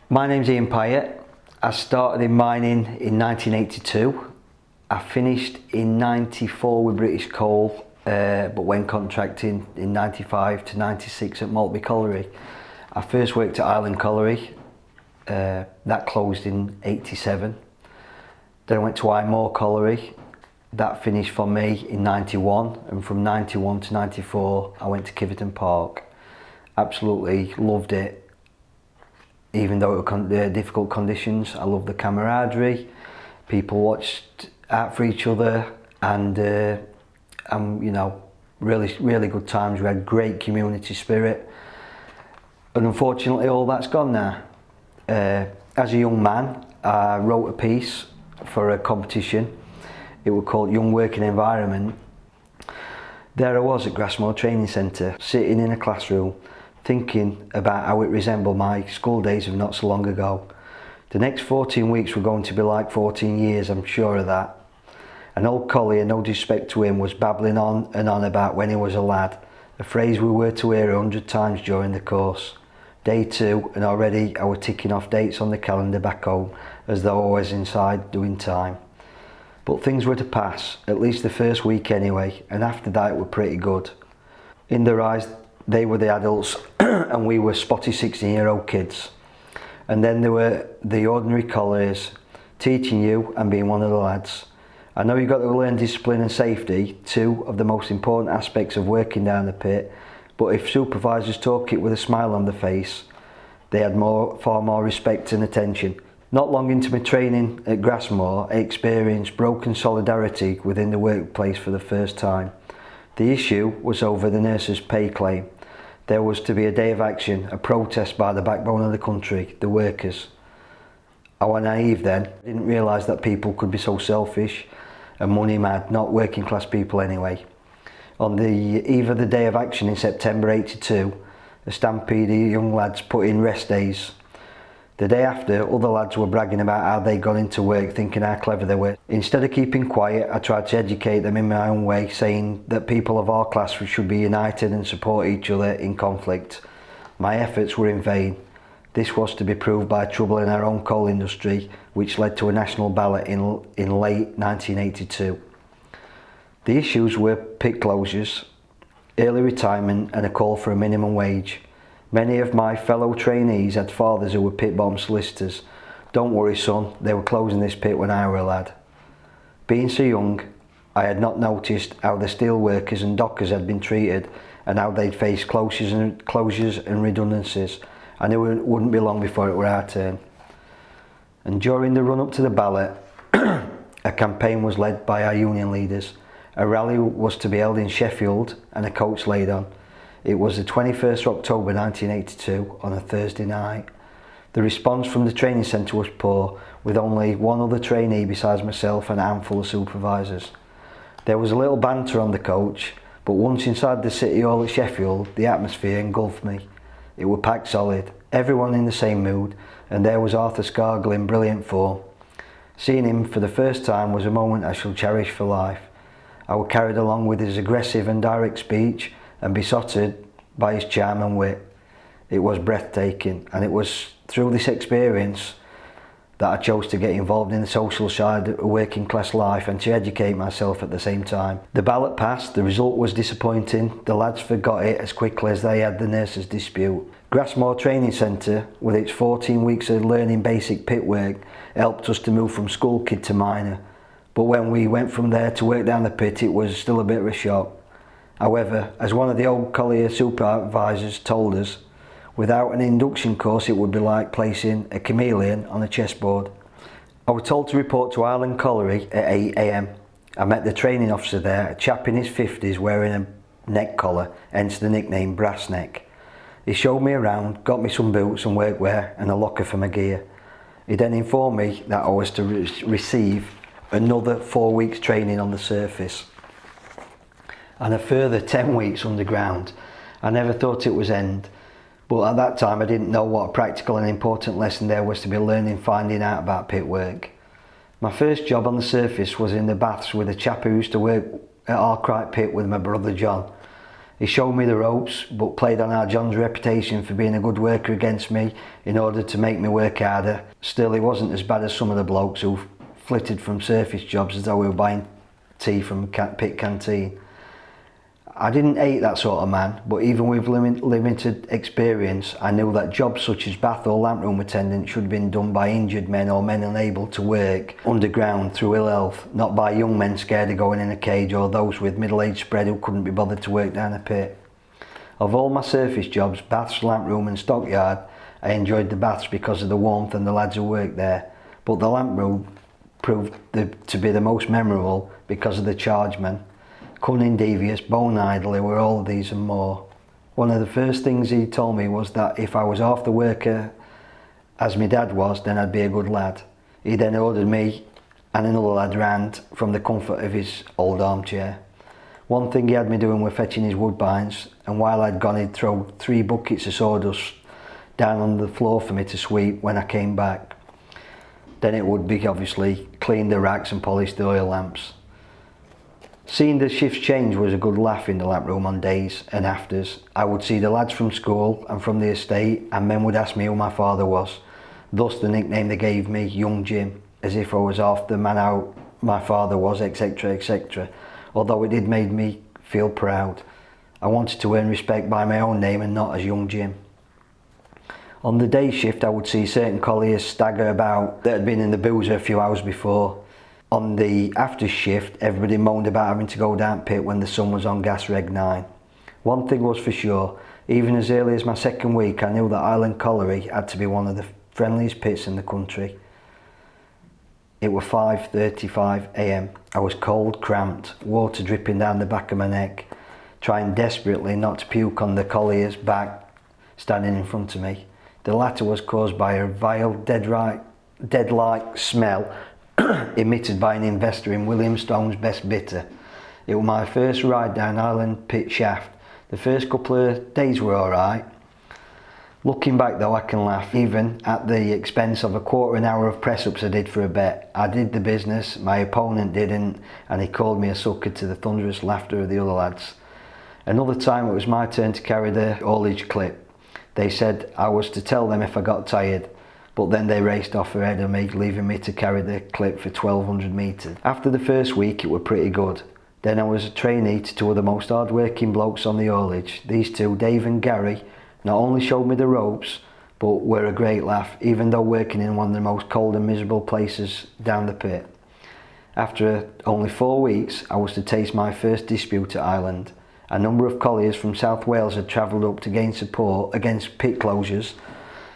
My name's Pyatt. I started in mining in 1982. I finished in 94 with British Coal, but went contracting in 95 to 96 at Maltby Colliery. I first worked at Island Colliery, that closed in 87. Then I went to Moor Colliery, that finished for me in 91, and from 91 to 94 I went to Kiveton Park. Absolutely loved it. Even though it were difficult conditions, I loved the camaraderie. People watched out for each other, and you know, really good times. We had great community spirit, and unfortunately, all that's gone now. As a young man, I wrote a piece for a competition. It was called Young Working Environment. There I was at Grassmoor Training Centre, sitting in a classroom, thinking about how it resembled my school days of not so long ago. The next 14 weeks were going to be like 14 years, I'm sure of that. An old collier, no disrespect to him, was babbling on and on about when he was a lad, a phrase we were to hear 100 times during the course. Day 2, and already I was ticking off dates on the calendar back home as though I was inside doing time. But things were to pass, at least the first week anyway, and after that it were pretty good. In their eyes, they were the adults and we were spotty 16-year-old kids. And then there were the ordinary colliers, teaching you and being one of the lads. I know you've got to learn discipline and safety, two of the most important aspects of working down the pit, but if supervisors took it with a smile on their face, they had far more respect and attention. Not long into my training at Grassmoor, I experienced broken solidarity within the workplace for the first time. The issue was over the nurses' pay claim. There was to be a day of action, a protest by the backbone of the country, the workers. I was naive then. I didn't realise that people could be so selfish and money mad, not working class people anyway. On the eve of the day of action in September 82, a stampede of young lads put in rest days. The day after, other lads were bragging about how they got into work, thinking how clever they were. Instead of keeping quiet, I tried to educate them in my own way, saying that people of our class should be united and support each other in conflict. My efforts were in vain. This was to be proved by trouble in our own coal industry, which led to a national ballot in late 1982. The issues were pit closures, early retirement and a call for a minimum wage. Many of my fellow trainees had fathers who were pit bomb solicitors. Don't worry son, they were closing this pit when I were a lad. Being so young, I had not noticed how the steel workers and dockers had been treated and how they'd faced closures and redundancies. I knew it wouldn't be long before it were our turn. And during the run up to the ballot, a campaign was led by our union leaders. A rally was to be held in Sheffield and a coach laid on. It was the 21st of October 1982 on a Thursday night. The response from the training centre was poor, with only one other trainee besides myself and a handful of supervisors. There was a little banter on the coach, but once inside the City Hall at Sheffield, the atmosphere engulfed me. It was packed solid, everyone in the same mood, and there was Arthur Scargill in brilliant form. Seeing him for the first time was a moment I shall cherish for life. I was carried along with his aggressive and direct speech and besotted by his charm and wit. It was breathtaking, and it was through this experience that I chose to get involved in the social side of working class life and to educate myself at the same time. The ballot passed, the result was disappointing, the lads forgot it as quickly as they had the nurses' dispute. Grassmoor Training Centre, with its 14 weeks of learning basic pit work, helped us to move from school kid to miner. But when we went from there to work down the pit, it was still a bit of a shock. However, as one of the old collier supervisors told us, without an induction course it would be like placing a chameleon on a chessboard. I was told to report to Island Colliery at 8 AM. I met the training officer there, a chap in his 50s wearing a neck collar, hence the nickname Brass Neck. He showed me around, got me some boots and workwear and a locker for my gear. He then informed me that I was to receive another 4 weeks training on the surface and a further 10 weeks underground. I never thought it was end, but at that time I didn't know what a practical and important lesson there was to be learning, finding out about pit work. My first job on the surface was in the baths with a chap who used to work at Arkwright Pit with my brother John. He showed me the ropes, but played on our John's reputation for being a good worker against me in order to make me work harder. Still, he wasn't as bad as some of the blokes who flitted from surface jobs as though we were buying tea from a pit canteen. I didn't hate that sort of man, but even with limited experience, I knew that jobs such as bath or lamp room attendant should have been done by injured men or men unable to work underground through ill health, not by young men scared of going in a cage or those with middle-aged spread who couldn't be bothered to work down a pit. Of all my surface jobs, baths, lamp room and stockyard, I enjoyed the baths because of the warmth and the lads who worked there, but the lamp room proved to be the most memorable because of the chargemen. Cunning, devious, bone idle, were all of these and more. One of the first things he told me was that if I was half the worker as my dad was, then I'd be a good lad. He then ordered me and another lad round from the comfort of his old armchair. One thing he had me doing was fetching his woodbines, and while I'd gone he'd throw 3 buckets of sawdust down on the floor for me to sweep when I came back. Then it would be obviously clean the racks and polish the oil lamps. Seeing the shifts change was a good laugh in the lamp room on days and afters. I would see the lads from school and from the estate, and men would ask me who my father was. Thus the nickname they gave me, Young Jim, as if I was half the man out my father was, etc, etc. Although it did make me feel proud. I wanted to earn respect by my own name and not as Young Jim. On the day shift I would see certain colliers stagger about that had been in the boozer a few hours before. On the after shift, everybody moaned about having to go down pit when the sun was on gas reg 9. One thing was for sure, even as early as my second week, I knew that Island Colliery had to be one of the friendliest pits in the country. It was 5:35 AM. I was cold, cramped, water dripping down the back of my neck, trying desperately not to puke on the collier's back standing in front of me. The latter was caused by a vile, dead-like smell emitted by an investor in William Stone's Best Bitter. It was my first ride down Island Pit shaft. The first couple of days were alright. Looking back though, I can laugh, even at the expense of a quarter an hour of press-ups I did for a bet. I did the business, my opponent didn't, and he called me a sucker to the thunderous laughter of the other lads. Another time it was my turn to carry the haulage clip. They said I was to tell them if I got tired, but then they raced off ahead of me, leaving me to carry the clip for 1200 metres. After the first week it were pretty good. Then I was a trainee to 2 of the most hard-working blokes on the haulage. These 2, Dave and Gary, not only showed me the ropes, but were a great laugh, even though working in one of the most cold and miserable places down the pit. After only 4 weeks, I was to taste my first dispute at Island. A number of colliers from South Wales had travelled up to gain support against pit closures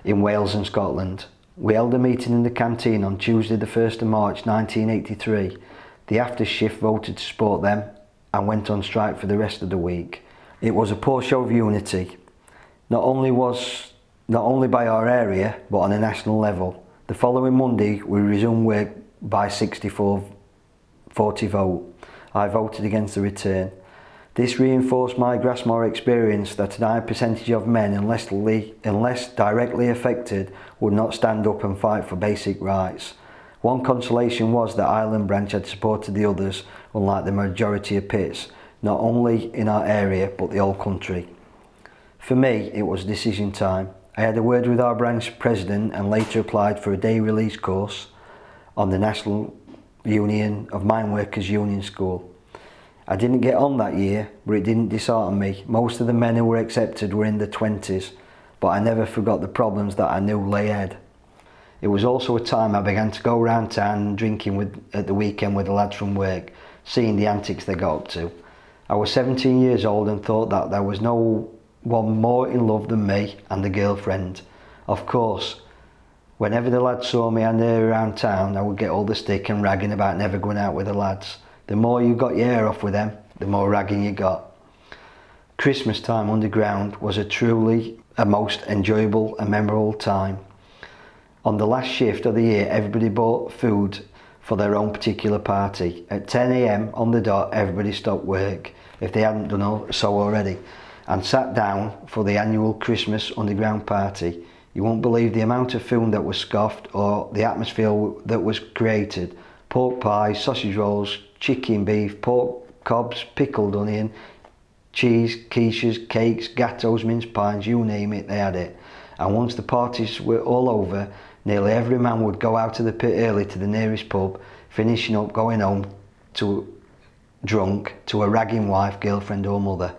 in Wales and Scotland. We held a meeting in the canteen on Tuesday the 1st of March 1983. The after shift voted to support them and went on strike for the rest of the week. It was a poor show of unity, not only by our area but on a national level. The following Monday we resumed work by 64-40 vote. I voted against the return. This reinforced my Grassmore experience that a high percentage of men, unless directly affected, would not stand up and fight for basic rights. One consolation was that Island branch had supported the others, unlike the majority of pits, not only in our area but the whole country. For me, it was decision time. I had a word with our branch president and later applied for a day release course on the National Union of Mine Workers Union School. I didn't get on that year, but it didn't dishearten me. Most of the men who were accepted were in their 20s, but I never forgot the problems that I knew lay ahead. It was also a time I began to go around town and drinking at the weekend with the lads from work, seeing the antics they got up to. I was 17 years old and thought that there was no one more in love than me and the girlfriend. Of course, whenever the lads saw me and her around town, I would get all the stick and ragging about never going out with the lads. The more you got your hair off with them, the more ragging you got. Christmas time underground was a most enjoyable and memorable time. On the last shift of the year, everybody bought food for their own particular party. At 10 AM on the dot, everybody stopped work, if they hadn't done so already, and sat down for the annual Christmas underground party. You won't believe the amount of food that was scoffed or the atmosphere that was created. Pork pies, sausage rolls, chicken, beef, pork cobs, pickled onion, Cheese, quiches, cakes, gatos, mince pies, you name it, they had it. And once the parties were all over, nearly every man would go out of the pit early to the nearest pub, finishing up going home drunk to a ragging wife, girlfriend or mother.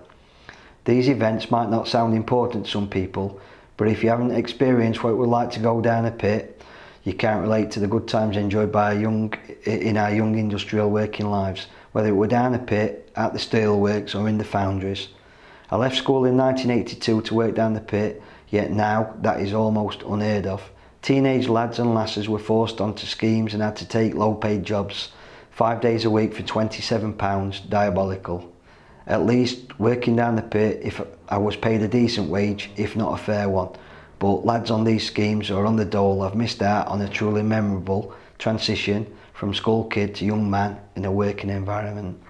These events might not sound important to some people, but if you haven't experienced what it would like to go down a pit, you can't relate to the good times enjoyed by in our young industrial working lives, whether it were down a pit, at the steelworks or in the foundries. I left school in 1982 to work down the pit, yet now that is almost unheard of. Teenage lads and lasses were forced onto schemes and had to take low-paid jobs, 5 days a week for £27, diabolical. At least working down the pit, if I was paid a decent wage, if not a fair one. But lads on these schemes or on the dole have missed out on a truly memorable transition from school kid to young man in a working environment.